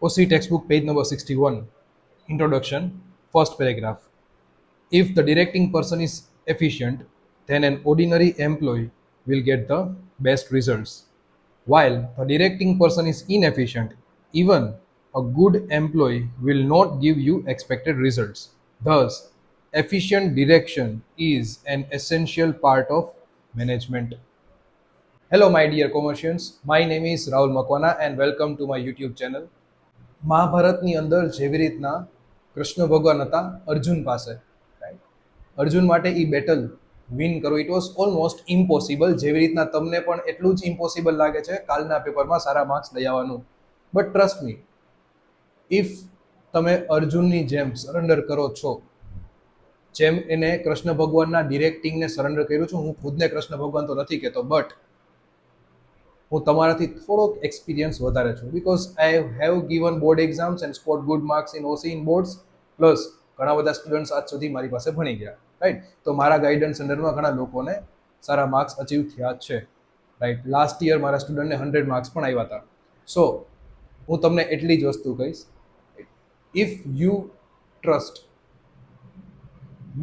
OC textbook, page number 61. Introduction, first paragraph. If the directing person is efficient, then an ordinary employee will get the best results. While the directing person is inefficient, even a good employee will not give you expected results. Thus, efficient direction is an essential part of management. Hello, my dear commercians. My name is Rahul Makwana and welcome to my YouTube channel. મહાભારતની અંદર જેવી રીતના કૃષ્ણ ભગવાન હતા અર્જુન પાસે, right, Arjun માટે એ battle win કરવું it was almost impossible, જેવી રીતના તમને પણ એટલું જ ઇમ્પોસિબલ લાગે છે કાલના પેપરમાં સારા માર્ક્સ લઈ આવવાનું. બટ ટ્રસ્ટ મી, ઇફ તમે અર્જુનની જેમ સરેન્ડર કરો છો, જેમ એને કૃષ્ણ ભગવાનના ડિરેક્ટિંગને સરેન્ડર કર્યું છું, હું ખુદને કૃષ્ણ ભગવાન તો નથી કહેતો, બટ હું તમારાથી થોડોક એક્સપિરિયન્સ વધારે છું, because I have given board exams and scored good marks in OC in boards, plus ઘણા બધા સ્ટુડન્ટ્સ આજ સુધી મારી પાસે ભણી ગયા, રાઈટ. તો મારા ગાઈડન્સ અંડરમાં ઘણા લોકોને સારા માર્ક્સ અચીવ થયા છે, રાઈટ. લાસ્ટ યર મારા સ્ટુડન્ટને 100 માર્ક્સ પણ આવ્યા હતા. સો હું તમને એટલી જ વસ્તુ કહીશ, if you trust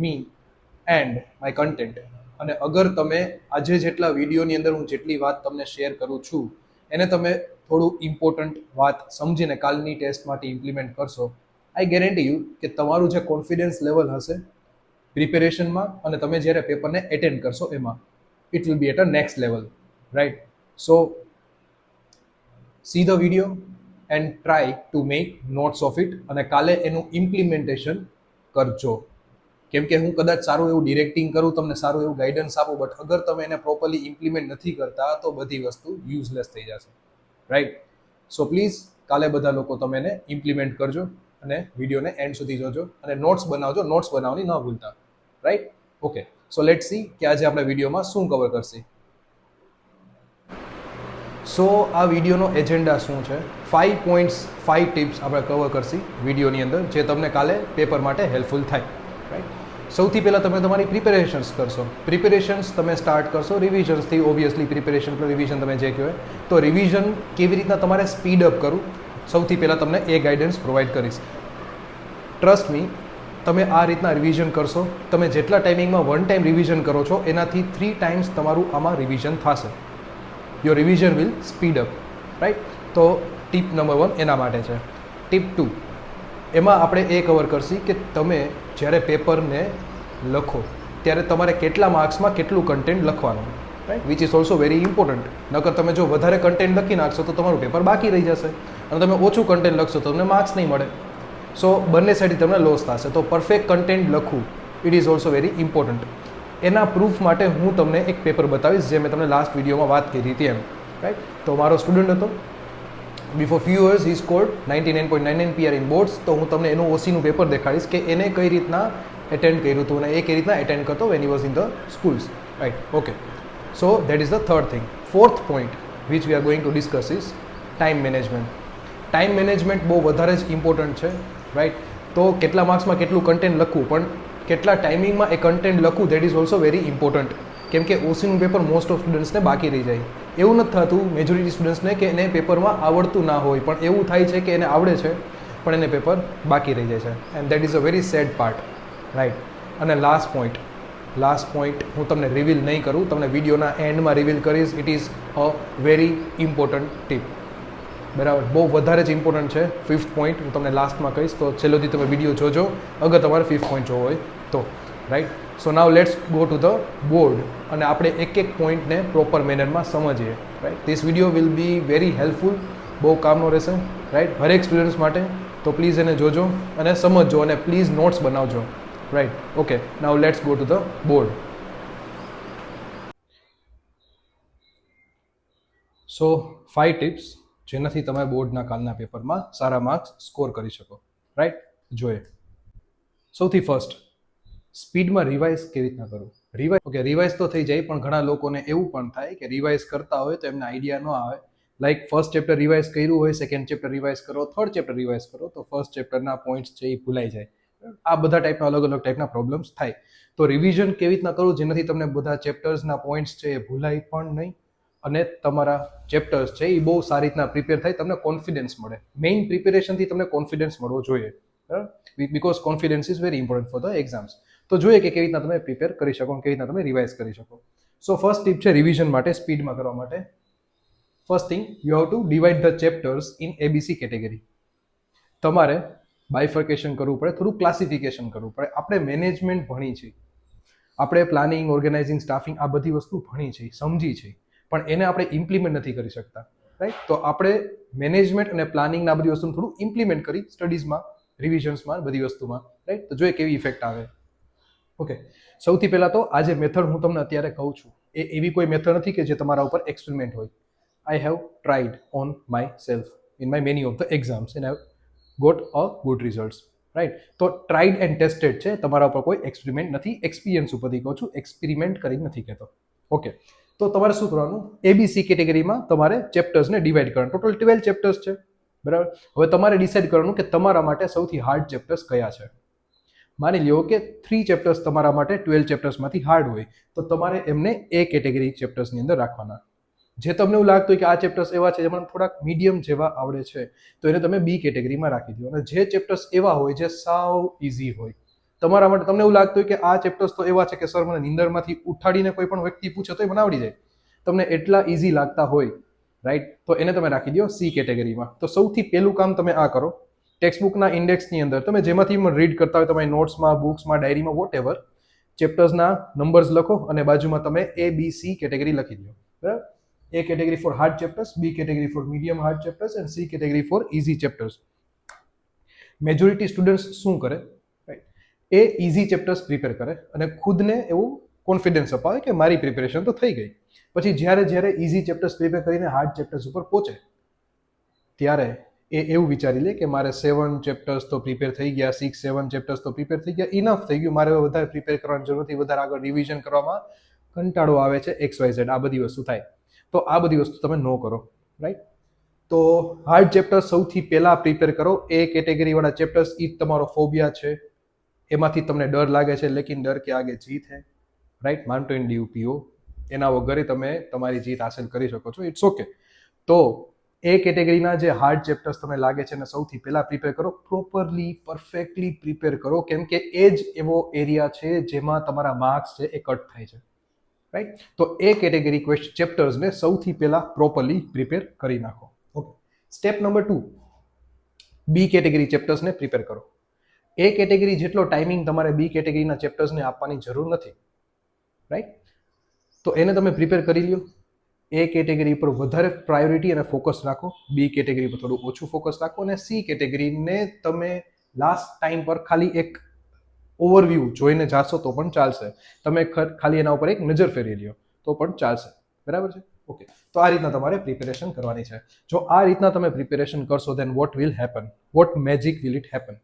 me and my content, અને અગર તમે આજે જેટલા વિડીયોની અંદર હું જેટલી વાત તમને શેર કરું છું એને તમે થોડું ઇમ્પોર્ટન્ટ વાત સમજીને કાલની ટેસ્ટ માટે ઇમ્પ્લિમેન્ટ કરશો, આઈ ગેરંટી યુ કે તમારું જે કોન્ફિડન્સ લેવલ હશે પ્રિપેરેશનમાં અને તમે જ્યારે પેપરને એટેન્ડ કરશો એમાં, it will be at a next level, right. So see the video and try to make notes of it, અને કાલે એનું ઇમ્પ્લિમેન્ટેશન કરજો. કેમ કે હું કદાચ સારું એવું ડિરેક્ટિંગ કરું, તમને સારું એવું ગાઈડન્સ આપું, બટ અગર તમે એને પ્રોપરલી ઇમ્પ્લિમેન્ટ નથી કરતા તો બધી વસ્તુ યુઝલેસ થઈ જશે, રાઈટ. સો પ્લીઝ કાલે બધા લોકો તમે એને ઇમ્પ્લિમેન્ટ કરજો અને વિડીયોને એન્ડ સુધી જોજો અને નોટ્સ બનાવજો, નોટ્સ બનાવવાની ન ભૂલતા, right. Okay, so let see કે આજે આપણે વિડીયોમાં શું કવર કરશે. સો આ વિડીયોનો એજન્ડા શું છે? 5 પોઈન્ટ્સ, 5 ટિપ્સ આપણે કવર કરશી વિડીયોની અંદર, જે તમને કાલે પેપર માટે હેલ્પફુલ થાય, રાઈટ. સૌથી પહેલાં તમે તમારી પ્રિપેરેશન્સ કરશો. પ્રિપેરેશન્સ તમે સ્ટાર્ટ કરશો રિવિઝન્સથી, ઓબ્વિયસલી પ્રિપેરેશન પર રિવિઝન તમે જે કહેવાય, તો રિવિઝન કેવી રીતના તમારે સ્પીડ અપ કરવું, સૌથી પહેલાં તમને એ ગાઈડન્સ પ્રોવાઈડ કરીશ. ટ્રસ્ટ મી, તમે આ રીતના રિવિઝન કરશો, તમે જેટલા ટાઈમિંગમાં 1 ટાઈમ રિવિઝન કરો છો એનાથી 3 ટાઈમ્સ તમારું આમાં રિવિઝન થશે. Your revision will speed up, right. તો ટીપ નંબર 1 એના માટે છે. ટીપ 2, એમાં આપણે એ કવર કરશી કે તમે જ્યારે પેપરને લખો ત્યારે તમારે કેટલા માર્ક્સમાં કેટલું કન્ટેન્ટ લખવાનું, right, which is also very important. નકર તમે જો વધારે કન્ટેન્ટ લખી નાખશો તો તમારું પેપર બાકી રહી જશે, અને તમે ઓછું કન્ટેન્ટ લખશો તો તમને માર્ક્સ નહીં મળે. સો બંને સાઈડથી તમને લોસ થશે. તો પરફેક્ટ કન્ટેન્ટ લખવું it is also very important. એના પ્રૂફ માટે હું તમને એક પેપર બતાવીશ, જે મેં તમને લાસ્ટ વિડીયોમાં વાત કરી હતી એમ, રાઈટ. તો મારો સ્ટુડન્ટ હતો, before few years he scored 99.99 PR in boards. તો હું તમને એનું ઓસીનું પેપર દેખાડીશ કે એને કઈ રીતના એટેન્ડ કર્યું હતું અને એ કઈ રીતના એટેન્ડ કરતો when he was in the schools, right. Okay, so that is the third thing. Fourth point which we are going to discuss is time management. Time management બહુ વધારે જ ઇમ્પોર્ટન્ટ છે, રાઈટ. તો કેટલા માર્ક્સમાં કેટલું કન્ટેન્ટ લખવું, પણ કેટલા ટાઈમિંગમાં એ કન્ટેન્ટ લખવું, that is also very important. કેમ કે ઓસીનું પેપર મોસ્ટ ઓફ સ્ટુડન્ટ્સને બાકી રહી જાય. એવું નથી થતું મેજોરિટી સ્ટુડન્ટ્સને કે એને પેપરમાં આવડતું ના હોય, પણ એવું થાય છે કે એને આવડે છે પણ એને પેપર બાકી રહી જાય છે, and that is a very sad part, right. અને લાસ્ટ પોઈન્ટ હું તમને રિવીલ નહીં કરું, તમને વિડીયોના એન્ડમાં રિવીલ કરીશ. It is a very important tip, બરાબર, બહુ વધારે જ ઇમ્પોર્ટન્ટ છે. 5th પોઈન્ટ હું તમને લાસ્ટમાં કહીશ, તો છેલ્લોથી તમે વિડીયો જોજો અગર તમારે 5th પોઈન્ટ જોવો હોય તો, right. So now let's go to the board, અને આપણે એક એક પોઈન્ટને પ્રોપર મેનરમાં સમજીએ, right. This video will be very helpful, બહુ કામનો રહેશે, રાઈટ, હરેક સ્ટુડન્ટ્સ માટે. તો પ્લીઝ એને જોજો અને સમજજો અને પ્લીઝ નોટ્સ બનાવજો, right. Okay, now let's go to the board. So 5 tips જેનાથી તમે બોર્ડના કાલના પેપરમાં સારા માર્ક્સ સ્કોર કરી શકો, રાઈટ. જોઈએ, સૌથી ફર્સ્ટ, સ્પીડમાં રિવાઇઝ કેવી રીતના કરવું. રિવાઇઝ તો થઈ જાય, પણ ઘણા લોકોને એવું પણ થાય કે રિવાઇઝ કરતા હોય તો એમને આઈડિયા ન આવે. લાઈક ફર્સ્ટ ચેપ્ટર રિવાઇઝ કર્યું હોય, સેકન્ડ ચેપ્ટર રિવાઇઝ કરો, થર્ડ ચેપ્ટર રિવાઇઝ કરો, તો ફર્સ્ટ ચેપ્ટરના પોઈન્ટ્સ છે એ ભૂલાઈ જાય. આ બધા ટાઈપના અલગ અલગ ટાઈપના પ્રોબ્લેમ્સ થાય. તો રિવિઝન કેવી રીતના કરવું જેનાથી તમને બધા ચેપ્ટર્સના પોઈન્ટ્સ છે એ ભૂલાય પણ નહીં, અને તમારા ચેપ્ટર્સ છે એ બહુ સારી રીતના પ્રિપેર થાય, તમને કોન્ફિડન્સ મળે. મેઇન પ્રિપેરેશનથી તમને કોન્ફિડન્સ મળવો જોઈએ, બરાબર, because confidence is very important for the exams. તો જોઈએ કે કેવી રીતના તમે પ્રિપેર કરી શકો, કેવી રીતના તમે રિવાઇઝ કરી શકો. સો ફર્સ્ટ ટીપ છે રિવિઝન માટે, સ્પીડમાં કરવા માટે. First thing, you have two divide the chapters in ABC category. તમારે બાયફર્કેશન કરવું પડે, થોડું ક્લાસિફિકેશન કરવું પડે. આપણે મેનેજમેન્ટ ભણી છે, આપણે પ્લાનિંગ, ઓર્ગેનાઇઝિંગ, સ્ટાફિંગ આ બધી વસ્તુ ભણી છે, સમજી છે, પણ એને આપણે ઇમ્પ્લિમેન્ટ નથી કરી શકતા, રાઈટ? તો આપણે મેનેજમેન્ટ અને પ્લાનિંગના બધી વસ્તુને થોડું ઇમ્પ્લિમેન્ટ કરી સ્ટડીઝમાં, રિવિઝન્સમાં, બધી વસ્તુમાં, રાઈટ? તો જોઈએ કેવી ઇફેક્ટ આવે. ઓકે, સૌથી પહેલાં તો આ જે મેથડ હું તમને અત્યારે કહું છું એ એવી કોઈ મેથડ નથી કે જે તમારા ઉપર એક્સપેરિમેન્ટ હોય. I have tried on myself in my many of the exams and I got a good results, right? તો ટ્રાઈડ એન્ડ ટેસ્ટેડ છે, તમારા ઉપર કોઈ એક્સપેરિમેન્ટ નથી. એક્સપિરિયન્સ ઉપરથી કહું છું, એક્સપેરિમેન્ટ કરી નથી કહેતો. ઓકે, તો તમારે શું કરવાનું, ABC કેટેગરીમાં તમારે ચેપ્ટર્સને ડિવાઈડ કરવાનું. ટોટલ 12 ચેપ્ટર્સ છે, બરાબર. હવે તમારે ડિસાઈડ કરવાનું કે તમારા માટે સૌથી હાર્ડ ચેપ્ટર્સ કયા છે. માની લ્યો કે 3 ચેપ્ટર્સ તમારા માટે 12 ચેપ્ટર્સમાંથી હાર્ડ હોય, તો તમારે એમને A કેટેગરી ચેપ્ટર્સની અંદર રાખવાના. જે તમને એવું લાગતું હોય કે આ ચેપ્ટર્સ એવા છે જેમાં થોડાક મીડિયમ જેવા આવડે છે, તો એને તમે B કેટેગરીમાં રાખી દો. અને જે ચેપ્ટર્સ એવા હોય જે સાવ ઇઝી હોય તમારા માટે, તમને એવું લાગતું હોય કે આ ચેપ્ટર્સ તો એવા છે કે સર મને નિંદરમાંથી ઉઠાડીને કોઈ પણ વ્યક્તિ પૂછે તો એ મને આવડી જાય, તમને એટલા ઇઝી લાગતા હોય, રાઈટ? તો એને તમે રાખી દો C કેટેગરીમાં. તો સૌથી પહેલું કામ તમે આ કરો, ટેક્સ્ટબુકના ઇન્ડેક્સની અંદર તમે જેમાંથી રીડ કરતા હોય, તમારી નોટ્સમાં, બુક્સમાં, ડાયરીમાં, વોટ એવર, ચેપ્ટર્સના નંબર્સ લખો અને બાજુમાં તમે ABC કેટેગરી લખી દો, બરાબર? A category for hard chapters, B category for medium hard chapters and C category for easy chapters. Majority students શું કરે, રાઈટ? એ ઇઝી ચેપ્ટર્સ પ્રિપેર કરે અને ખુદને એવું કોન્ફિડન્સ અપાવે કે મારી પ્રિપેરેશન તો થઈ ગઈ. પછી જ્યારે ઇઝી ચેપ્ટર્સ પ્રિપેર કરીને હાર્ડ ચેપ્ટર્સ ઉપર પહોંચે ત્યારે એ એવું વિચારી લે કે મારે 7 ચેપ્ટર્સ તો પ્રિપેર થઈ ગયા, 6-7 ચેપ્ટર્સ તો પ્રિપેર થઈ ગયા, ઇનફ થઈ ગયું, મારે વધારે પ્રિપેર કરવાની જરૂર નથી, વધારે આગળ રિવિઝન કરવામાં કંટાળો આવે છે, XYZ આ બધી વસ્તુ થાય. તો આ બધી વસ્તુ તમે ન કરો, રાઈટ? તો હાર્ડ ચેપ્ટર્સ સૌથી પહેલાં પ્રિપેર કરો. A કેટેગરીવાળા ચેપ્ટર્સ એ તમારો ફોબિયા છે, એમાંથી તમને ડર લાગે છે, લેકિન ડર કે આગે જીત હે, રાઈટ? માન્ટો ઇન DUPO, એના વગરે તમે તમારી જીત હાંસલ કરી શકો છો, ઇટ્સ ઓકે. તો A કેટેગરીના જે હાર્ડ ચેપ્ટર્સ તમને લાગે છે એને સૌથી પહેલાં પ્રિપેર કરો, પ્રોપરલી, પરફેક્ટલી પ્રિપેર કરો, કેમ કે એ જ એવો એરિયા છે જેમાં તમારા માર્ક્સ છે એ કટ થાય છે, રાઈટ? તો A કેટેગરી ચેપ્ટર્સને સૌથી પહેલાં પ્રોપરલી પ્રિપેર કરી નાખો. Okay, step number 2, B category ચેપ્ટર્સને પ્રિપેર કરો. A કેટેગરી જેટલો ટાઈમિંગ તમારે B કેટેગરીના ચેપ્ટર્સને આપવાની જરૂર નથી, રાઈટ? તો એને તમે પ્રિપેર કરી લ્યો. A કેટેગરી પર વધારે પ્રાયોરિટી અને ફોકસ રાખો, B કેટેગરી પર થોડું ઓછું ફોકસ રાખો, અને C કેટેગરીને તમે લાસ્ટ ટાઈમ પર ખાલી એક ઓવરવ્યૂ જોઈને જાશો તો પણ ચાલશે, તમે ખાલી એના ઉપર એક નજર ફેરવી લ્યો તો પણ ચાલશે, બરાબર છે? ઓકે, તો આ રીતના તમારે પ્રિપેરેશન કરવાની છે. જો આ રીતના તમે પ્રિપેરેશન કરશો, then what will happen, what magic will it happen?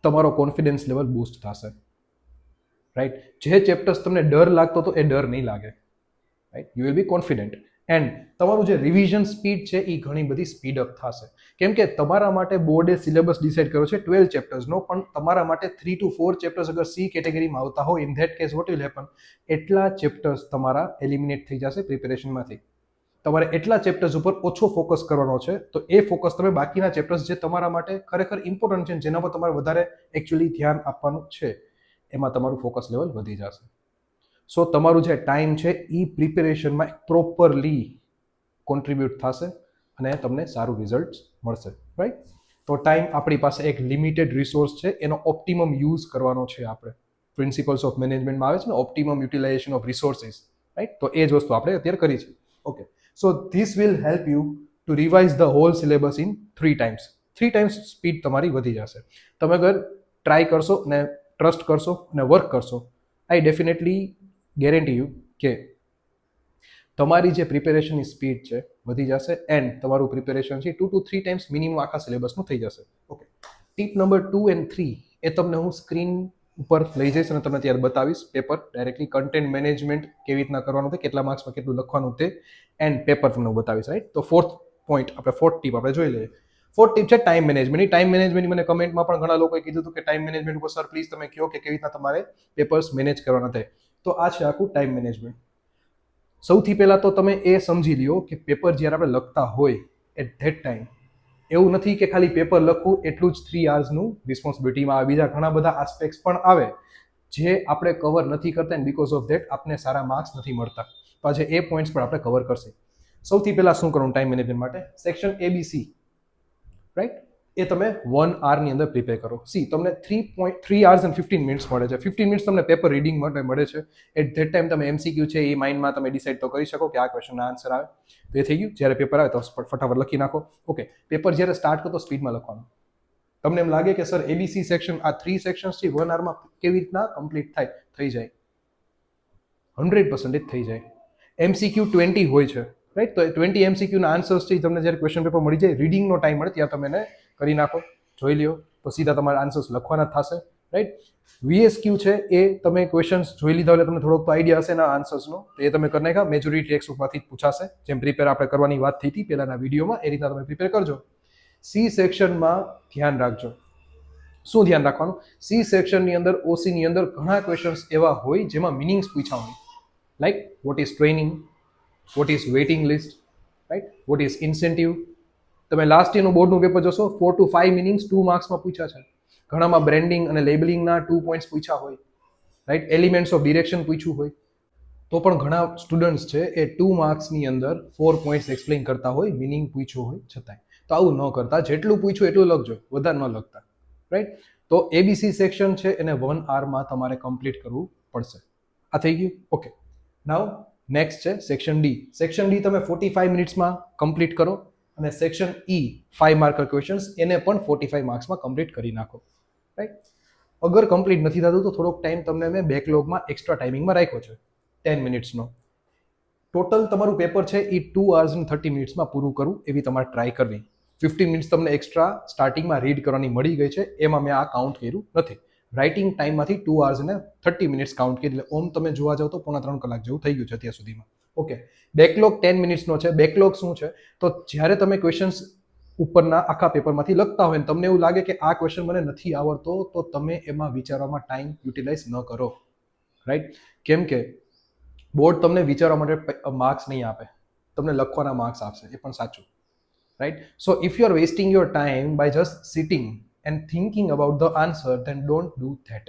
તમારો કોન્ફિડન્સ લેવલ બૂસ્ટ થશે, રાઈટ? જે ચેપ્ટર્સ તમને ડર લાગતો હતો એ ડર નહીં લાગે, right? You will be confident. And તમારું જે રિવિઝન સ્પીડ છે એ ઘણી બધી સ્પીડ અપ થશે, કેમ કે તમારા માટે બોર્ડે સિલેબસ ડિસાઇડ કર્યો છે 12 ચેપ્ટર્સનો, પણ તમારા માટે 3 to 4 ચેપ્ટર્સ અગર C કેટેગરીમાં આવતા હોય, in that case vote will happen, એટલા ચેપ્ટર્સ તમારા એલિમિનેટ થઈ જશે પ્રિપેરેશનમાંથી. તમારે એટલા ચેપ્ટર્સ ઉપર ઓછો ફોકસ કરવાનો છે, તો એ ફોકસ તમે બાકીના ચેપ્ટર્સ જે તમારા માટે ખરેખર ઇમ્પોર્ટન્ટ છે, જેના પર તમારે વધારે એકચ્યુઅલી ધ્યાન આપવાનું છે, એમાં તમારું ફોકસ લેવલ વધી જશે. સો તમારું જે ટાઈમ છે એ પ્રિપેરેશનમાં પ્રોપરલી કોન્ટ્રીબ્યુટ થશે અને તમને સારું રિઝલ્ટ મળશે, રાઈટ? તો ટાઈમ આપણી પાસે એક લિમિટેડ રિસોર્સ છે, એનો ઓપ્ટિમમ યુઝ કરવાનો છે આપણે. પ્રિન્સિપલ્સ ઓફ મેનેજમેન્ટમાં આવે છે ને, optimum utilisation of resources, right? તો એ જ વસ્તુ આપણે અત્યારે કરી છે. Okay, so this will help you to revise the whole syllabus in 3 times. 3 times સ્પીડ તમારી વધી જશે. તમે અગર ટ્રાય કરશો અને ટ્રસ્ટ કરશો અને વર્ક કરશો, આઈ ડેફિનેટલી ગેરંટી યુ કે તમારી જે પ્રિપેરેશનની સ્પીડ છે વધી જશે, એન્ડ તમારું પ્રિપેરેશન છે 2 to 3 times મિનિમમ આખા સિલેબસનું થઈ જશે. ઓકે, ટીપ નંબર 2 and 3 એ તમને હું સ્ક્રીન ઉપર લઈ જઈશ અને તમને ત્યારે બતાવીશ પેપર ડાયરેક્ટલી, કન્ટેન્ટ મેનેજમેન્ટ કેવી રીતના કરવાનું છે, કેટલા માર્ક્સમાં કેટલું લખવાનું તે, એન્ડ પેપર તમને હું બતાવીશ, રાઈટ? તો ફોર્થ ટીપ આપણે જોઈ લઈએ. ફોર્થ ટીપ છે ટાઈમ મેનેજમેન્ટ. ટાઈમ મેનેજમેન્ટ મને કમેન્ટમાં પણ ઘણા લોકોએ કીધું હતું કે ટાઈમ મેનેજમેન્ટ ઉપર સર પ્લીઝ તમે કહો કે કેવી રીતના તમારે પેપર્સ મેનેજ કરવાના થાય. તો આ છે આખું ટાઈમ મેનેજમેન્ટ. સૌથી પહેલાં તો તમે એ સમજી લ્યો કે પેપર જ્યારે આપણે લખતા હોય એટ ધેટ ટાઈમ એવું નથી કે ખાલી પેપર લખવું એટલું જ 3 hours રિસ્પોન્સિબિલિટીમાં આવે, બીજા ઘણા બધા આસ્પેક્ટ્સ પણ આવે જે આપણે કવર નથી કરતા, એન્ડ બીકોઝ ઓફ ધેટ આપણને સારા માર્ક્સ નથી મળતા. તો આજે એ પોઈન્ટ્સ પણ આપણે કવર કરશે. સૌથી પહેલાં શું કરવું ટાઈમ મેનેજમેન્ટ માટે? સેક્શન ABC, રાઈટ, એ તમે 1 hour ની અંદર પ્રિપેર કરો. તમને 3 hours and 15 minutes મળે છે. 15 મિનિટ્સ તમને પેપર રીડિંગ માટે મળે છે. એટ ધેટ ટાઈમ તમે MCQ છે એ માઇન્ડમાં તમે ડિસાઇડ તો કરી શકો કે આ ક્વેશ્ચનના આન્સર આવે. તો એ થઈ ગયું. જ્યારે પેપર આવે તો ફટાફટ લખી નાખો. ઓકે, પેપર જ્યારે સ્ટાર્ટ કરો તો સ્પીડમાં લખવાનું. તમને એમ લાગે કે સર ABC સેક્શન, આ 3 સેક્શન્સ છે 1 hour કેવી રીતના કમ્પ્લીટ થાય? થઈ જાય, 100% થઈ જાય. MCQ 20 હોય છે, રાઈટ? તો 20 MCQ ના આન્સર્સ છે તમને જ્યારે ક્વેશ્ચન પેપર મળી જાય, રીડિંગનો ટાઈમ મળે ત્યાં તમે એને કરી નાખો, જોઈ લ્યો, તો સીધા તમારા આન્સર્સ લખવાના થશે, રાઈટ? VSQ છે એ તમે ક્વેશ્ચન્સ જોઈ લીધા એટલે તમને થોડોક તો આઈડિયા હશે એના આન્સર્સનો, તો એ તમે કરી નાખ્યા. મેજોરિટી ટેક્સ્ટ બુકમાંથી જ પૂછાશે, જેમ પ્રિપેર આપણે કરવાની વાત થઈ હતી પહેલાના વિડીયોમાં, એ રીતના તમે પ્રિપેર કરજો. C સેક્શનમાં ધ્યાન રાખજો. શું ધ્યાન રાખવાનું? C સેક્શનની અંદર OC ની અંદર ઘણા ક્વેશ્ચન્સ એવા હોય જેમાં મિનિંગ્સ પૂછ્યા હોય, like what is training, what is waiting list, right, what is incentive. તમે લાસ્ટ યરનું બોર્ડનું પેપર જોશો, 4 to 5 મિનિંગ્સ 2 માર્ક્સમાં પૂછ્યા છે. ઘણામાં બ્રેન્ડિંગ અને લેબલિંગના 2 પોઈન્ટ્સ પૂછ્યા હોય, રાઈટ, એલિમેન્ટ્સ ઓફ ડિરેક્શન પૂછ્યું હોય. તો પણ ઘણા સ્ટુડન્ટ્સ છે એ 2 માર્ક્સની અંદર 4 પોઈન્ટ્સ એક્સપ્લેન કરતા હોય, મિનિંગ પૂછ્યું હોય છતાંય. તો આવું ન કરતા, જેટલું પૂછ્યું એટલું લખજો, વધારે ન લખતા, રાઈટ? તો ABC સેક્શન છે એને 1 hour તમારે કમ્પ્લીટ કરવું પડશે. આ થઈ ગયું. ઓકે, નાઉ નેક્સ્ટ છે સેક્શન D. સેક્શન D તમે 45 મિનિટ્સમાં કમ્પ્લીટ કરો, અને સેક્શન E 5 માર્કર ક્વેશ્ચન્સ એને પણ 45 માર્ક્સમાં કમ્પ્લીટ કરી નાખો, રાઈટ? અગર કમ્પ્લીટ નથી થતું તો થોડોક ટાઈમ તમને મેં બેકલોગમાં એક્સ્ટ્રા ટાઈમિંગમાં રાખ્યો છે 10 મિનિટ્સનો. ટોટલ તમારું પેપર છે એ 2 hours and 30 મિનિટ્સમાં પૂરું કરવું એવી તમારે ટ્રાય કરવી. 15 મિનિટ્સ તમને એક્સ્ટ્રા સ્ટાર્ટિંગમાં રીડ કરવાની મળી ગઈ છે, એમાં મેં આ કાઉન્ટ કર્યું નથી. રાઇટિંગ ટાઈમમાંથી 2 hours and 30 મિનિટ્સ કાઉન્ટ કરી, એટલે ઓમ તમે જોવા જાવ તો 3.5 કલાક જેવું થઈ ગયું છે અત્યાર સુધીમાં. ઓકે, બેકલોગ 10 મિનિટ્સનો છે. બેકલોગ શું છે? તો જ્યારે તમે ક્વેશ્ચન્સ ઉપરના આખા પેપરમાંથી લખતા હોય ને તમને એવું લાગે કે આ ક્વેશ્ચન મને નથી આવડતો, તો તમે એમાં વિચારવામાં ટાઈમ યુટિલાઇઝ ન કરો, રાઈટ? કેમ કે બોર્ડ તમને વિચારવા માટે માર્ક્સ નહીં આપે, તમને લખવાના માર્ક્સ આપશે, એ પણ સાચું, right? So if you are wasting your time by just sitting and thinking about the answer, then don't do that.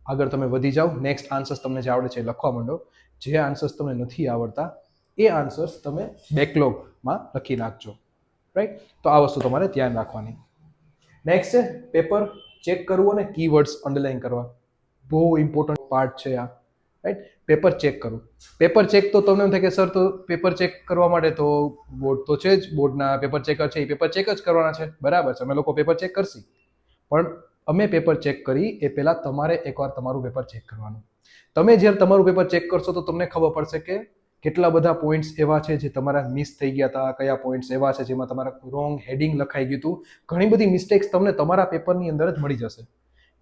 આગળ તમે વધી જાઓ, નેક્સ્ટ આન્સર્સ તમને જે આવડે છે એ લખવા માંડો. જે આન્સર્સ તમને નથી આવડતા એ આન્સર્સ તમે બેકલોગમાં લખી નાખજો, રાઈટ? તો આ વસ્તુ તમારે ધ્યાન રાખવાની. નેક્સ્ટ છે પેપર ચેક કરવું અને કીવર્ડ્સ અંડરલાઈન કરવા. બહુ ઇમ્પોર્ટન્ટ પાર્ટ છે આ, રાઈટ? પેપર ચેક કરવું. પેપર ચેક તો તમને એમ થાય કે સર તો પેપર ચેક કરવા માટે તો બોર્ડ તો છે જ, બોર્ડના પેપર ચેકર છે એ પેપર ચેક જ કરવાના છે, બરાબર છે, અમે લોકો પેપર ચેક કરશી. પણ અમે પેપર ચેક કરી એ પહેલાં તમારે એકવાર તમારું પેપર ચેક કરવાનું. તમે જ્યારે તમારું પેપર ચેક કરશો તો તમને ખબર પડશે કે કેટલા બધા પોઈન્ટ્સ એવા છે જે તમારા મિસ થઈ ગયા હતા, કયા પોઈન્ટ્સ એવા છે જેમાં તમારા રોંગ હેડિંગ લખાઈ ગયું હતું. ઘણી બધી મિસ્ટેક્સ તમને તમારા પેપરની અંદર જ મળી જશે.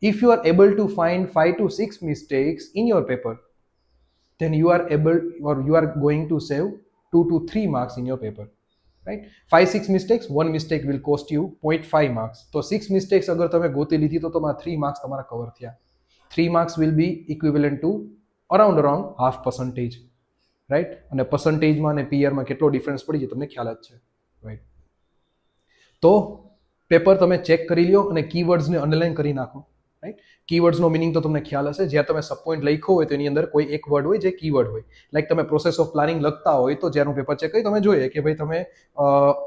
If you are able to find 5 to 6 mistakes in your paper, then you are able or you are going to save 2 to 3 marks in your paper, right? 5-6 mistakes, one mistake will cost you 0.5 marks. તો 6 mistakes અગર તમે ગોતી લીધી તો તમારા 3 marks તમારા cover થયા. 3 marks will be equivalent to around 0.5%, right? અને પર્સન્ટેજમાં અને પીઆરમાં કેટલો ડિફરન્સ પડી જાય તમને ખ્યાલ જ છે, રાઈટ? તો પેપર તમે ચેક કરી લ્યો અને કીવર્ડ્સને અંડરલાઈન કરી નાખો, રાઈટ? કીવર્ડ્સનો મિનિંગ તો તમને ખ્યાલ હશે. જ્યારે તમે સબ પોઈન્ટ લખ્યો હોય તો એની અંદર કોઈ એક વર્ડ હોય જે કીવર્ડ હોય. લાઈક તમે પ્રોસેસ ઓફ પ્લાનિંગ લખતા હોય તો જ્યારે હું પેપર ચેક કરી તમે જોઈએ કે ભાઈ તમે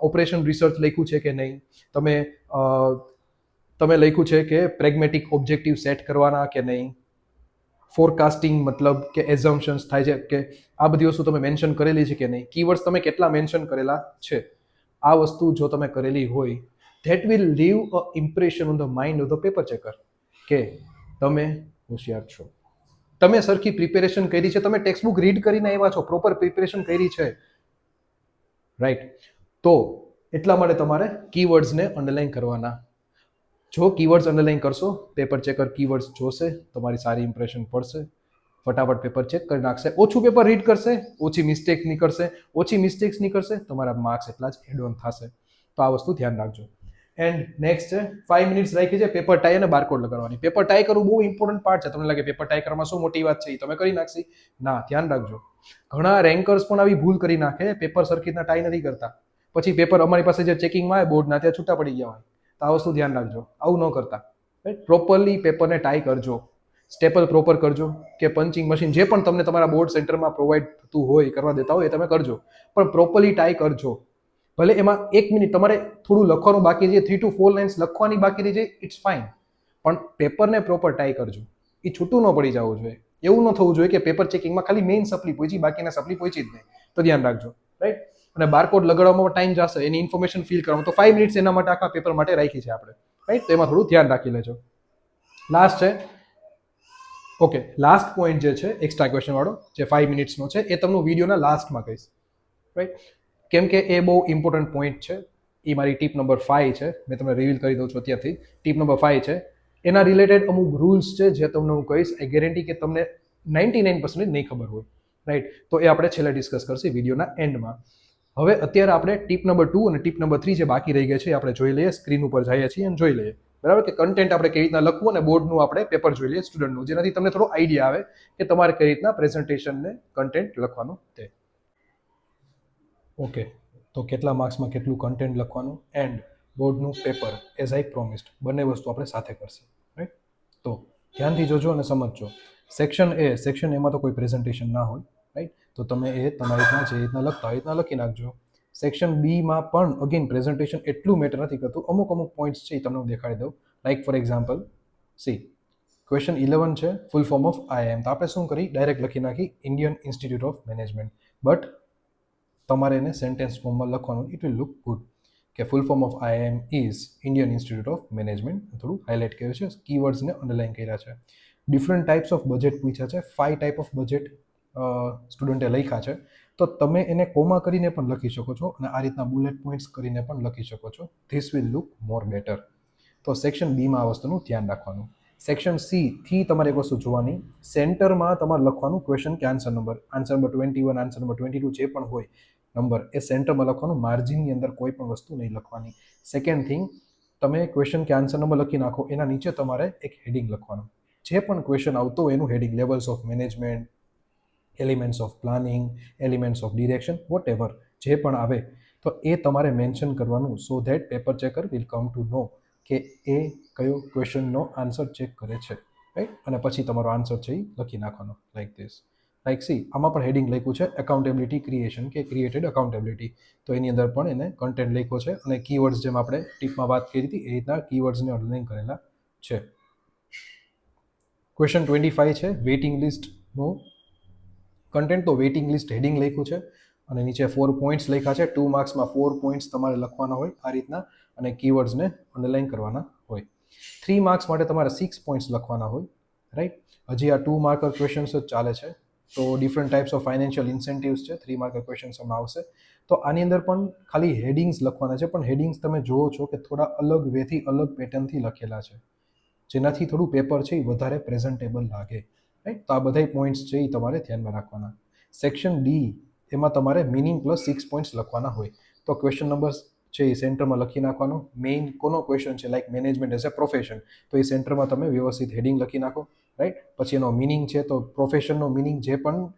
ઓપરેશન રિસર્ચ લખ્યું છે કે નહીં, તમે લખ્યું છે કે પ્રેગ્મેટિક ઓબ્જેક્ટિવ સેટ કરવાના કે નહીં, ફોરકાસ્ટિંગ મતલબ કે એઝમ્પશન્સ થાય છે કે આ બધી વસ્તુ તમે મેન્શન કરેલી છે કે નહીં, કીવર્ડ્સ તમે કેટલા મેન્શન કરેલા છે. આ વસ્તુ જો તમે કરેલી હોય, that will leave a impression on the mind of the paper checker કે તમે હોશિયાર છો, તમે સરખી પ્રિપેરેશન કરી છે, તમે ટેક્સ્ટ બુક રીડ કરીને આવ્યા છો, પ્રોપર પ્રિપેરેશન કરી છે, રાઈટ? તો એટલા માટે તમારે કીવર્ડ્સને અંડરલાઈન કરવાના. જો કીવર્ડ્સ અંડરલાઈન કરશો, પેપર ચેકર કીવર્ડ્સ જોશે, તમારી સારી ઇમ્પ્રેશન પડશે, ફટાફટ પેપર ચેક કરી નાખશે, ઓછું પેપર રીડ કરશે, ઓછી મિસ્ટેક નીકળશે, તમારા માર્ક્સ એટલા જ એડ ઓન થશે. તો આ વસ્તુ ધ્યાન રાખજો. એન્ડ નેક્સ્ટ છે 5 મિનિટ્સ રાખી છે પેપર ટાઈ અને બારકોડ લગાડવાની. પેપર ટાઈ કરવું બહુ ઇમ્પોર્ટન્ટ પાર્ટ છે. તમને લાગે પેપર ટાઈ કરવામાં શું મોટી વાત છે, એ તમે કરી નાખશી? ના, ધ્યાન રાખજો. ઘણા રેન્કર્સ પણ આવી ભૂલ કરી નાખે, પેપર સરખી રીતના ટાઈ નથી કરતા, પછી પેપર અમારી પાસે જે ચેકિંગમાં આવે બોર્ડના ત્યાં છૂટા પડી ગયા હોય. તો આ વસ્તુ ધ્યાન રાખજો, આવું ન કરતા. રાઈટ, પ્રોપરલી પેપરને ટાઈ કરજો, સ્ટેપલ પ્રોપર કરજો, કે પંચિંગ મશીન જે પણ તમને તમારા બોર્ડ સેન્ટરમાં પ્રોવાઈડ થતું હોય, કરવા દેતા હોય, એ તમે કરજો, પણ પ્રોપરલી ટાઈ કરજો. ભલે એમાં 1 મિનિટ તમારે થોડું લખવાનું બાકી છે, 3 to 4 લાઇન્સ લખવાની બાકી રહી જાય, ઇટ્સ ફાઇન, પણ પેપરને પ્રોપર ટાઈ કરજો. એ છૂટું ન પડી જવું જોઈએ. એવું ન થવું જોઈએ કે પેપર ચેકિંગમાં ખાલી મેઇન સપ્લી પહોંચી, બાકીના સપ્લી પહોંચી જ નહીં. તો ધ્યાન રાખજો. રાઈટ, અને બારકોડ લગાડવામાં ટાઈમ જશે, એની ઇન્ફોર્મેશન ફિલ કરવામાં, તો 5 મિનિટ્સ એના માટે આખા પેપર માટે રાખી છે આપણે. રાઈટ, તો એમાં થોડું ધ્યાન રાખી લેજો. લાસ્ટ છે, ઓકે, લાસ્ટ પોઈન્ટ જે છે એક્સ્ટ્રા ક્વેશ્ચન વાળો, જે 5 મિનિટ્સનો છે, એ તમને વિડીયોના લાસ્ટમાં કહીશ. રાઈટ, કેમ કે એ બહુ ઇમ્પોર્ટન્ટ પોઈન્ટ છે. એ મારી ટીપ નંબર 5 છે, મેં તમને રિવીલ કરી દઉં છું અત્યારથી. ટીપ નંબર 5 છે, એના રિલેટેડ અમુક રૂલ્સ છે જે તમને હું કહીશ. આઈ ગેરંટી કે તમને 99% નહીં ખબર હોય. રાઈટ, તો એ આપણે છેલ્લે ડિસ્કસ કરશું વિડીયોના એન્ડમાં. હવે અત્યારે આપણે ટીપ નંબર 2 અને ટીપ નંબર 3 જે બાકી રહી ગયા છે આપણે જોઈ લઈએ. સ્ક્રીન ઉપર જઈએ છીએ અને જોઈ લઈએ, બરાબર, કે કન્ટેન્ટ આપણે કેવી રીતના લખવું, અને બોર્ડનું આપણે પેપર જોઈ લઈએ સ્ટુડન્ટનું, જેનાથી તમને થોડો આઈડિયા આવે કે તમારે કઈ રીતના પ્રેઝન્ટેશનને કન્ટેન્ટ લખવાનું તે. ઓકે, તો કેટલા માર્ક્સમાં કેટલું કન્ટેન્ટ લખવાનું એન્ડ બોર્ડનું પેપર એઝ આઈ પ્રોમિસ્ડ, બંને વસ્તુ આપણે સાથે કરશે. રાઈટ, તો ધ્યાનથી જોજો અને સમજજો. સેક્શન એમાં તો કોઈ પ્રેઝન્ટેશન ના હોય. રાઈટ, તો તમે એ તમારી રીતના જે રીતના લખતા હોય એ રીતના લખી નાખજો. સેક્શન બીમાં પણ અગેન પ્રેઝન્ટેશન એટલું મેટર નથી કરતું. અમુક પોઈન્ટ્સ છે એ તમને હું દેખાડી દઉં. Like for example, C question 11 છે, ફૂલ ફોર્મ ઓફ IIM. તો આપણે શું કરી, ડાયરેક્ટ લખી નાખી Indian institute of management, but તમારે એને સેન્ટેન્સ ફોર્મમાં લખવાનું. ઇટ વિલ લુક ગુડ કે full form of IIM is Indian institute of management. થોડું હાઇલાઇટ કર્યું છે, કીવર્ડ્સને અંડરલાઇન કર્યા છે. ડિફરન્ટ ટાઈપ્સ ઓફ બજેટ પૂછ્યા છે, 5 ટાઈપ ઓફ બજેટ સ્ટુડન્ટે લખ્યા છે. તો તમે એને કોમા કરીને પણ લખી શકો છો, અને આ રીતના બુલેટ પોઈન્ટ્સ કરીને પણ લખી શકો છો. This will look more better. તો સેક્શન બીમાં આ વસ્તુનું ધ્યાન રાખવાનું. સેક્શન સી થી તમારે એક વસ્તુ જોવાની, સેન્ટરમાં તમારે લખવાનું ક્વેશ્ચન કે આન્સર નંબર 21, આન્સર નંબર 22 જે પણ હોય નંબર, એ સેન્ટરમાં લખવાનું. માર્જિનની અંદર કોઈ પણ વસ્તુ નહીં લખવાની. સેકન્ડ થિંગ, તમે ક્વેશ્ચન કે આન્સર નંબર લખી નાખો, એના નીચે તમારે એક હેડિંગ લખવાનું. જે પણ ક્વેશ્ચન આવતો હોય એનું heading, levels of management, elements of planning, elements of direction, whatever જે પણ આવે, તો એ તમારે મેન્શન કરવાનું. So that paper checker will come to know કે એ કયો ક્વેશ્ચનનો આન્સર ચેક કરે છે. રાઈટ, અને પછી તમારો આન્સર છે એ લખી નાખવાનો લાઈક ધીસ. લાઈક સી, આમાં પણ હેડિંગ લખ્યું છે એકાઉન્ટેબિલિટી ક્રિએશન, કે ક્રિએટેડ એકાઉન્ટેબિલિટી. તો એની અંદર પણ એને કન્ટેન્ટ લખ્યો છે, અને કીવર્ડ્સ જેમ આપણે ટીપમાં વાત કરી હતી એ રીતના કીવર્ડ્સને અંડરલાઇન કરેલા છે. ક્વેશ્ચન 25 છે, વેઇટિંગ લિસ્ટનું કન્ટેન્ટ. તો વેઇટિંગ લિસ્ટ હેડિંગ લખ્યું છે, અને નીચે 4 પોઈન્ટ્સ લખ્યા છે. 2 માર્ક્સમાં 4 પોઈન્ટ્સ તમારે લખવાના હોય આ રીતના, અને કીવર્ડ્સને અંડરલાઇન કરવાના હોય. 3 માર્ક્સ માટે તમારે 6 પોઈન્ટ્સ લખવાના હોય. રાઈટ, હજી આ 2 માર્કર ક્વેશ્ચન્સ જ ચાલે છે. તો different types of financial incentives છે, 3 માર્કર ક્વેશ્ચન્સમાં આવશે. તો આની અંદર પણ ખાલી હેડિંગ્સ લખવાના છે, પણ હેડિંગ્સ તમે જુઓ છો કે થોડા અલગ વેથી, અલગ પેટર્નથી લખેલા છે, જેનાથી થોડું પેપર છે એ વધારે પ્રેઝન્ટેબલ લાગે. રાઈટ, તો આ બધા પોઈન્ટ્સ છે એ તમારે ધ્યાનમાં રાખવાના. સેક્શન ડી, એમાં તમારે મિનિંગ પ્લસ 6 પોઈન્ટ્સ લખવાના હોય. તો ક્વેશ્ચન નંબર છે એ સેન્ટરમાં લખી નાખવાનો. મેઇન કોનો ક્વેશ્ચન છે, like management as a profession, તો એ સેન્ટરમાં તમે વ્યવસ્થિત હેડિંગ લખી નાખો. રાઈટ, પછી એનો મિનિંગ છે, તો પ્રોફેશનનો મિનિંગ, જે પણ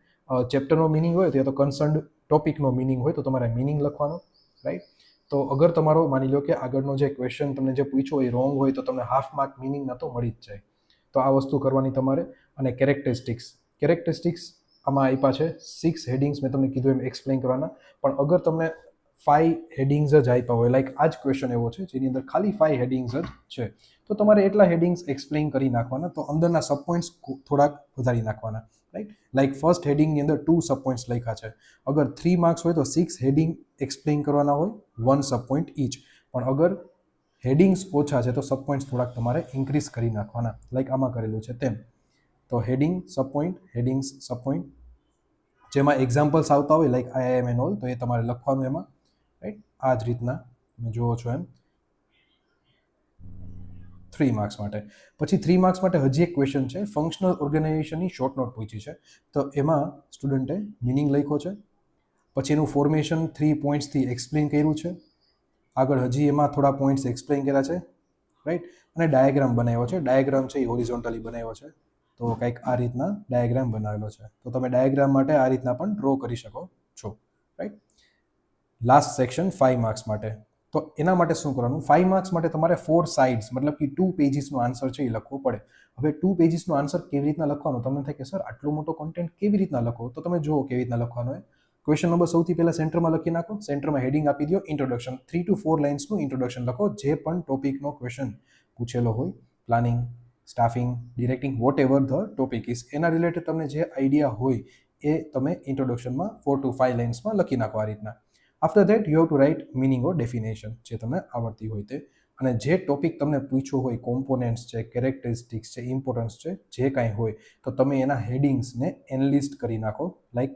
ચેપ્ટરનો મિનિંગ હોય, તો કન્સર્ન્ડ ટોપિકનો મિનિંગ હોય, તો તમારે મિનિંગ લખવાનો. રાઈટ, તો અગર તમારો માની લો કે આગળનો જે ક્વેશ્ચન તમને જે પૂછ્યો એ રોંગ હોય, તો તમને હાફ માર્ક મિનિંગ ન તો મળી જ જાય. તો આ વસ્તુ કરવાની તમારે. અને કેરેક્ટરિસ્ટિક્સ આમાં આપ્યા છે 6 હેડિંગ્સ, મેં તમને કીધું એમ એક્સપ્લેન કરવાના. પણ અગર તમને 5 હેડિંગ્સ જ આપ્યા હોય, લાઈક આ જ ક્વેશ્ચન એવો છે જેની અંદર ખાલી 5 હેડિંગ્સ જ છે, તો તમારે એટલા હેડિંગ્સ એક્સપ્લેન કરી નાખવાના. તો અંદરના સબ પોઈન્ટ્સ થોડાક વધારી નાખવાના. રાઈટ, લાઈક ફર્સ્ટ હેડિંગની અંદર 2 સબ પોઈન્ટ્સ લખ્યા છે. અગર 3 માર્ક્સ હોય તો 6 હેડિંગ એક્સપ્લેન કરવાના હોય, 1 સબ પોઈન્ટ ઈચ. પણ અગર હેડિંગ્સ ઓછા છે તો સબ પોઈન્ટ્સ થોડાક તમારે ઇન્ક્રીઝ કરી નાખવાના, લાઈક આમાં કરેલું છે તેમ. તો હેડિંગ સબ પોઈન્ટ, હેડિંગ્સ સબ પોઈન્ટ, જેમાં એક્ઝામ્પલ્સ આવતા હોય લાઈક IIM એન્ડ ઓલ, તો એ તમારે લખવાનું એમાં. રાઈટ, આ જ રીતના તમે જુઓ છો એમ 3 માર્ક્સ માટે. પછી 3 માર્ક્સ માટે હજી એક ક્વેશ્ચન છે, ફંક્શનલ ઓર્ગેનાઇઝેશનની શોર્ટ નોટ પૂછી છે. તો એમાં સ્ટુડન્ટે મિનિંગ લખ્યો છે, પછી એનું ફોર્મેશન 3 પોઈન્ટ્સથી એક્સપ્લેન કર્યું છે. આગળ હજી એમાં થોડા પોઈન્ટ્સ એક્સપ્લેન કર્યા છે, રાઈટ, અને ડાયાગ્રામ બનાવ્યો છે. ડાયાગ્રામ છે એ હોરિઝોન્ટલી બનાવ્યો છે, તો કંઈક આ રીતના ડાયાગ્રામ બનાવેલો છે. તો તમે ડાયાગ્રામ માટે આ રીતના પણ ડ્રો કરી શકો છો, રાઈટ. લાસ્ટ સેક્શન 5 માર્ક્સ માટે. તો એના માટે શું કરવાનું, 5 માર્ક્સ માટે તમારે 4 સાઇડ્સ મતલબ કે 2 પેજીસનો આન્સર છે એ લખવો પડે. હવે 2 પેજીસનો આન્સર કેવી રીતના લખવાનો, તમને થાય કે સર આટલો મોટો કોન્ટેન્ટ કેવી રીતના લખો, તો તમે જુઓ કેવી રીતના લખવાનો હોય. ક્વેશ્ચન નંબર સૌથી પહેલા સેન્ટરમાં લખી નાખો. સેન્ટરમાં હેડિંગ આપી દો ઇન્ટ્રોડક્શન. 3 to 4 લાઇન્સનું ઇન્ટ્રોડક્શન લખો, જે પણ ટોપિકનો ક્વેશ્ચન પૂછેલો હોય, planning, staffing, directing, whatever the topic is, એના રિલેટેડ તમને જે આઈડિયા હોય એ તમે ઇન્ટ્રોડક્શનમાં 4 to 5 લાઇન્સમાં લખી નાખો આ રીતના. After that you have to write meaning or definition, જે તમને આવડતી હોય તે. અને જે ટોપિક તમને પૂછ્યો હોય, કોમ્પોનેન્ટ્સ છે, કેરેક્ટરિસ્ટિક્સ છે, ઇમ્પોર્ટન્સ છે, જે કાંઈ હોય, તો તમે એના હેડિંગ્સને એનલિસ્ટ કરી નાખો લાઈક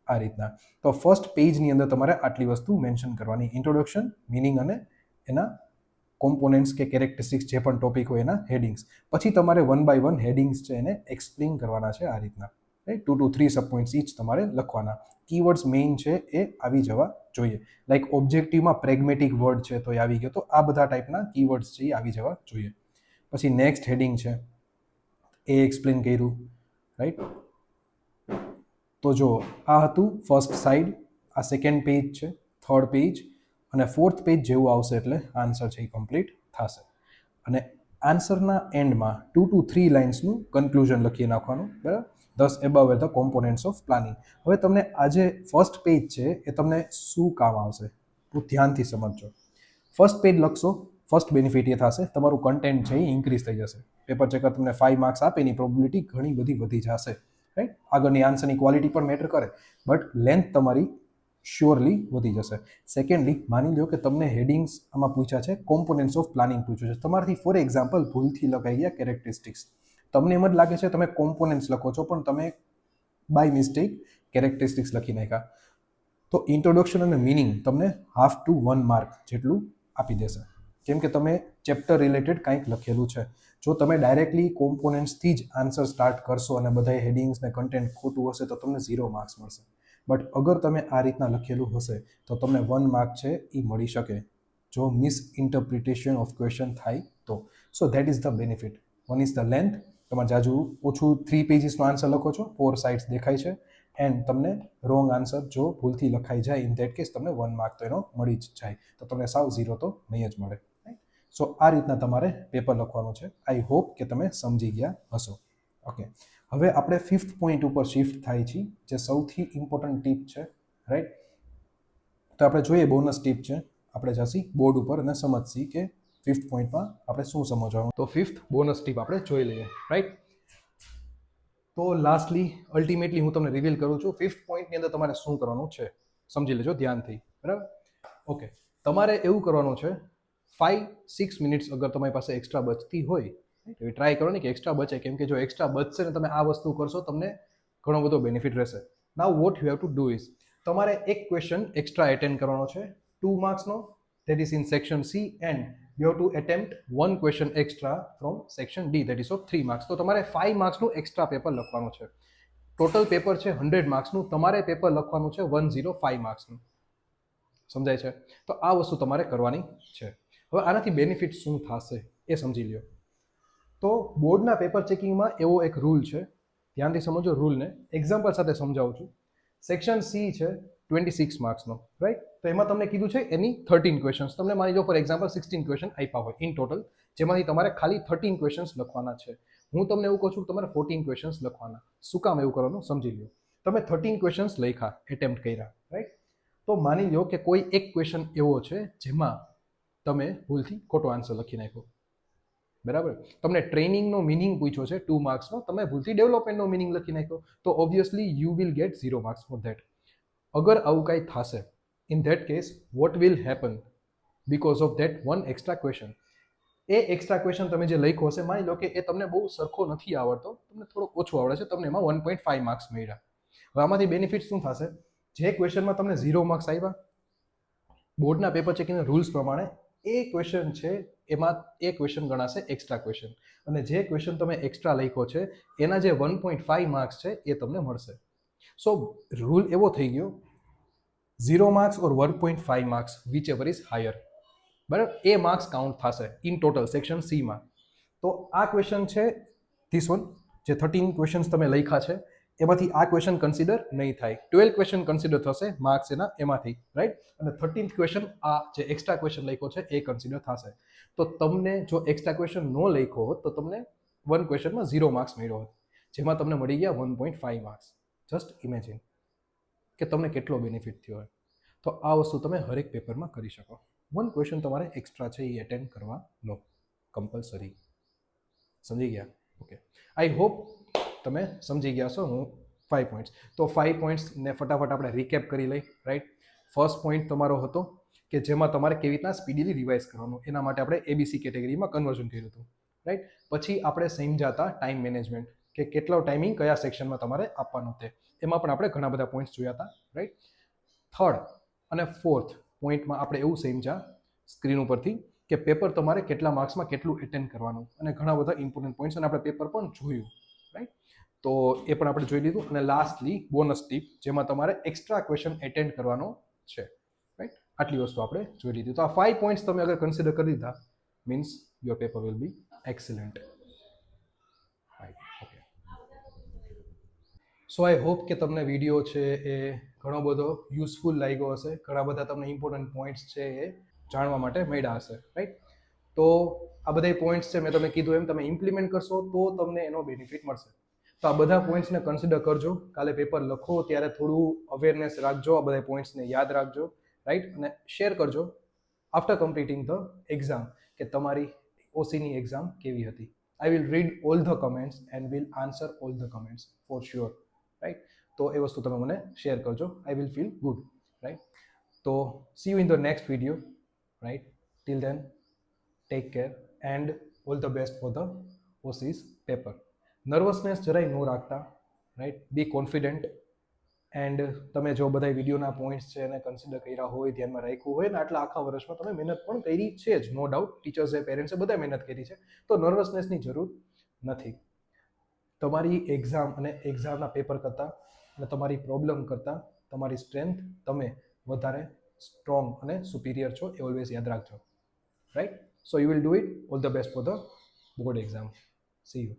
આ રીતના. તો ફર્સ્ટ પેજની અંદર તમારે આટલી વસ્તુ મેન્શન કરવાની, ઇન્ટ્રોડક્શન, મિનિંગ અને એના કોમ્પોનેન્ટ્સ કે કેરેક્ટરિસ્ટિક્સ જે પણ ટોપિક હોય એના હેડિંગ્સ. પછી તમારે 1 by 1 હેડિંગ્સ છે એને એક્સપ્લેન કરવાના છે આ રીતના, right. 2 to 3 sub points each તમારે લખવાના. કીવર્ડ્સ મેઇન છે એ આવી જવા જોઈએ, લાઈક ઓબ્જેક્ટિવમાં પ્રેગ્મેટિક વર્ડ છે તો એ આવી ગયો, તો આ બધા ટાઈપના કીવર્ડ્સ છે એ આવી જવા જોઈએ. પછી નેક્સ્ટ હેડિંગ છે એ એક્સપ્લેન કર્યું, રાઈટ. તો જો આ હતું ફર્સ્ટ સાઇડ, આ સેકન્ડ પેજ છે, થર્ડ પેજ અને ફોર્થ પેજ જેવું આવશે એટલે આન્સર છે એ કમ્પ્લીટ થશે. અને આન્સરના એન્ડમાં 2 to 3 લાઇન્સનું કન્ક્લુઝન લખી નાખવાનું, બરાબર. thus above are the components of planning. હવે તમને આ જે ફર્સ્ટ પેજ છે એ તમને શું કામ આવશે, બહુ ધ્યાનથી સમજજો. ફર્સ્ટ પેજ લખશો, ફર્સ્ટ બેનિફિટ એ થશે તમારું કન્ટેન્ટ છે એ ઇન્ક્રીઝ થઈ જશે. પેપર ચેકર તમને 5 માર્ક્સ આપે એની પ્રોબેબિલિટી ઘણી બધી વધી જશે, રાઈટ. આગળની આન્સરની ક્વોલિટી પણ મેટર કરે, બટ લેન્થ તમારી શ્યોરલી વધી જશે. સેકન્ડલી, માની લો કે તમને હેડિંગ્સ આમાં પૂછ્યા છે, કોમ્પોનેન્ટ્સ ઓફ પ્લાનિંગ પૂછ્યું છે, તમારાથી ફોર એક્ઝામ્પલ ભૂલથી લખાઈ ગયા કેરેક્ટરિસ્ટિક્સ. તમને એમ જ લાગે છે તમે કોમ્પોનેન્ટ્સ લખો છો, પણ તમે બાય મિસ્ટેક કેરેક્ટરિસ્ટિક્સ લખી નાખ્યા, તો ઇન્ટ્રોડક્શન અને મિનિંગ તમને 1/2 to 1 માર્ક જેટલું આપી દેશે, કેમ કે તમે ચેપ્ટર રિલેટેડ કંઈક લખેલું છે. જો તમે ડાયરેક્ટલી કોમ્પોનેન્ટ્સથી જ આન્સર સ્ટાર્ટ કરશો અને બધા હેડિંગ્સ ને કન્ટેન્ટ ખોટું હશે તો તમને 0 માર્ક્સ મળશે. બટ અગર તમે આ રીતના લખેલું હશે તો તમને 1 માર્ક છે એ મળી શકે, જો મિસઇન્ટરપ્રિટેશન ઓફ ક્વેશ્ચન થાય તો. So that is the benefit. One is the length, તમારે જાજુ ઓછું 3 પેજીસનો આન્સર લખો છો, 4 સાઇડ્સ દેખાય છે, એન્ડ તમને રોંગ આન્સર જો ભૂલથી લખાઈ જાય ઇન ધેટ કેસ તમને 1 માર્ક તો એનો મળી જ જાય, તો તમને સાવ 0 તો નહીં જ મળે. સો આ રીતના તમારે પેપર લખવાનું છે. આઈ હોપ કે તમે સમજી ગયા હશો. ઓકે, હવે આપણે 5th પોઈન્ટ ઉપર શિફ્ટ થાય છીએ, જે સૌથી ઇમ્પોર્ટન્ટ ટીપ છે, રાઈટ. તો આપણે જોઈએ બોનસ ટીપ છે, આપણે જશી બોર્ડ ઉપર અને સમજશી કે 5th પોઈન્ટમાં આપણે શું સમજવાનું. તો 5th બોનસ ટીપ આપણે જોઈ લઈએ, રાઈટ. તો લાસ્ટલી અલ્ટિમેટલી હું તમને રિવીલ કરું છું 5th પોઈન્ટની અંદર તમારે શું કરવાનું છે, સમજી લેજો ધ્યાનથી, બરાબર. ઓકે, તમારે એવું કરવાનું છે 5-6 મિનિટ્સ અગર તમારી પાસે એક્સ્ટ્રા બચતી હોય તો એ ટ્રાય કરો ને કે એક્સ્ટ્રા બચે, કેમ કે જો એક્સ્ટ્રા બચશે ને તમે આ વસ્તુ કરશો તમને ઘણો બધો બેનિફિટ રહેશે. નાઉ what you have to do is, તમારે એક ક્વેશ્ચન એક્સ્ટ્રા એટેન્ડ કરવાનો છે 2 માર્ક્સનો, that is in section C, and you have to attempt one question extra from section D, that is of 3 marks. તો તમારે 5 માર્ક્સનું એક્સ્ટ્રા પેપર લખવાનું છે. Total paper છે 100 માર્ક્સનું, તમારે પેપર લખવાનું છે 105 માર્ક્સનું. સમજાય છે? તો આ વસ્તુ તમારે કરવાની છે. હવે આનાથી બેનિફિટ શું થશે એ સમજી લ્યો. તો બોર્ડના પેપર ચેકિંગમાં એવો એક રૂલ છે, ધ્યાનથી સમજો રૂલને, એક્ઝામ્પલ સાથે સમજાવું છું. સેક્શન સી છે 26 માર્ક્સનો, રાઈટ. તો એમાં તમને કીધું છે એની 13 ક્વેશ્ચન્સ, તમને માની લો ફોર એક્ઝામ્પલ 16 ક્વેશ્ચન આપ્યા હોય ઇન ટોટલ, જેમાંથી તમારે ખાલી 13 ક્વેશ્ચન્સ લખવાના છે. હું તમને એવું કહું છું કે તમારે 14 ક્વેશ્ચન્સ લખવાના. શું કામ એવું કરવાનું સમજી લો. તમે 13 ક્વેશ્ચન્સ લખ્યા, એટેમ્પ્ટ કર્યા, રાઈટ. તો માની લો કે કોઈ એક ક્વેશ્ચન એવો છે જેમાં તમે ભૂલથી ખોટો આન્સર લખી નાખ્યો, બરાબર. તમને ટ્રેનિંગનો મિનિંગ પૂછ્યો છે 2 માર્ક્સનો, તમે ભૂલથી ડેવલપમેન્ટનો મિનિંગ લખી નાખ્યો, તો obviously you will get 0 marks for that. અગર આવું કાંઈ થશે, in that case vote will happen because of that one extra question, A extra question તમે જે લખ્યો હશે, માની લો કે એ તમને બહુ સરખો નથી આવડતો, તમને થોડો ઓછો આવડે છે, તમને એમાં 1.5 માર્ક્સ મળ્યા. હવે આમાંથી બેનિફિટ શું થશે, જે ક્વેશ્ચનમાં તમને 0 માર્ક્સ આવ્યા, બોર્ડના પેપર ચેકિંગના રૂલ્સ પ્રમાણે એ ક્વેશ્ચન છે એમાં એ ક્વેશ્ચન ગણાશે એક્સ્ટ્રા ક્વેશ્ચન, અને જે ક્વેશ્ચન તમે એક્સ્ટ્રા લખ્યો છે એના જે 1.5 માર્ક્સ છે એ તમને મળશે. સો રૂલ એવો થઈ ગયો 0 marks or 1.5 marks which ever is higher. બરાબર, એ માર્ક્સ કાઉન્ટ થશે ઇન ટોટલ સેક્શન સીમાં. તો આ ક્વેશ્ચન છે ધીસ વન, જે 13 ક્વેશ્ચન્સ તમે લખ્યા છે એમાંથી આ ક્વેશ્ચન કન્સિડર નહીં થાય. 12 ક્વેશ્ચન કન્સિડર થશે માર્ક્સ એના એમાંથી, રાઈટ. અને 13th ક્વેશ્ચન આ જે એક્સ્ટ્રા ક્વેશ્ચન લખ્યો છે એ કન્સિડર થશે. તો તમને જો એક્સ્ટ્રા ક્વેશ્ચન ન લખ્યો હોત તો તમને વન ક્વેશ્ચનમાં 0 માર્ક્સ મળ્યો હોત, જેમાં તમને મળી ગયા 1.5 માર્ક્સ. જસ્ટ ઇમેજિન કે તમને કેટલો બેનિફિટ થયો હોય. તો આ વસ્તુ તમે હરેક પેપરમાં કરી શકો. વન ક્વેશ્ચન તમારે એક્સ્ટ્રા છે એ અટેન્ડ કરવા લો, કમ્પલસરી. સમજી ગયા? ઓકે, આઈ હોપ તમે સમજી ગયા છો. હું 5 પોઈન્ટ્સ, તો 5 પોઈન્ટ્સને ફટાફટ આપણે રિકેપ કરી લઈ, રાઈટ. ફર્સ્ટ પોઈન્ટ તમારો હતો કે જેમાં તમારે કેવી રીતના સ્પીડીલી રિવાઇઝ કરવાનું, એના માટે આપણે એબીસી કેટેગરીમાં કન્વર્ઝન કર્યું હતું, રાઈટ. પછી આપણે સમજાતા ટાઈમ મેનેજમેન્ટ, કે કેટલો ટાઈમિંગ કયા સેક્શનમાં તમારે આપવાનો તે, એમાં પણ આપણે ઘણા બધા પોઈન્ટ્સ જોયા હતા, રાઈટ. થર્ડ અને ફોર્થ પોઈન્ટમાં આપણે એવું સમજ્યા સ્ક્રીન ઉપરથી કે પેપર તમારે કેટલા માર્ક્સમાં કેટલું એટેન્ડ કરવાનું, અને ઘણા બધા ઇમ્પોર્ટન્ટ પોઈન્ટ્સ અને આપણે પેપર પણ જોયું, રાઈટ. તો એ પણ આપણે જોઈ લીધું. અને લાસ્ટલી બોનસ ટીપ, જેમાં તમારે એક્સ્ટ્રા ક્વેશ્ચન એટેન્ડ કરવાનો છે, રાઈટ. આટલી વસ્તુ આપણે જોઈ લીધી. તો આ 5 પોઈન્ટ્સ તમે અગર કન્સિડર કરી દીધા means your paper will be excellent, right. Okay, so I hope કે તમને વિડીયો છે એ ઘણો બધો યુઝફુલ લાગ્યો હશે. ઘણા બધા તમને ઇમ્પોર્ટન્ટ પોઈન્ટ્સ છે એ જાણવા માટે મળ્યા હશે, રાઈટ. તો આ બધા પોઈન્ટ્સ છે મેં તમને કીધું એમ તમે ઇમ્પ્લિમેન્ટ કરશો તો તમને એનો બેનિફિટ મળશે. તો આ બધા પોઈન્ટ્સને કન્સિડર કરજો. કાલે પેપર લખો ત્યારે થોડું અવેરનેસ રાખજો, આ બધા પોઈન્ટ્સને યાદ રાખજો, રાઈટ. અને શેર કરજો આફ્ટર કમ્પ્લીટિંગ ધ એક્ઝામ કે તમારી ઓસીની એક્ઝામ કેવી હતી. I will read all the comments and will answer all the comments for sure, right. તો એ વસ્તુ તમે મને શેર કરજો. I will feel good, right. તો see you in the next video, right. Till then take care and all the best for the OCs paper. Nervousness જરાય ન રાખતા, રાઈટ. B confident. એન્ડ તમે જો બધા વિડીયોના પોઈન્ટ્સ છે એને કન્સિડર કર્યા હોય, ધ્યાનમાં રાખ્યું હોય ને આટલા આખા વર્ષમાં તમે મહેનત પણ કરી છે જ, નો ડાઉટ. ટીચર્સે, પેરેન્ટ્સે બધા મહેનત કરી છે, તો નર્વસનેસની જરૂર નથી. તમારી એક્ઝામ અને એક્ઝામના પેપર કરતાં અને તમારી પ્રોબ્લેમ કરતાં તમારી સ્ટ્રેન્થ, તમે વધારે સ્ટ્રોંગ અને સુપિરિયર છો, એ ઓલવેઝ યાદ રાખજો, right. So you will do it. All the best for the board exam. C you.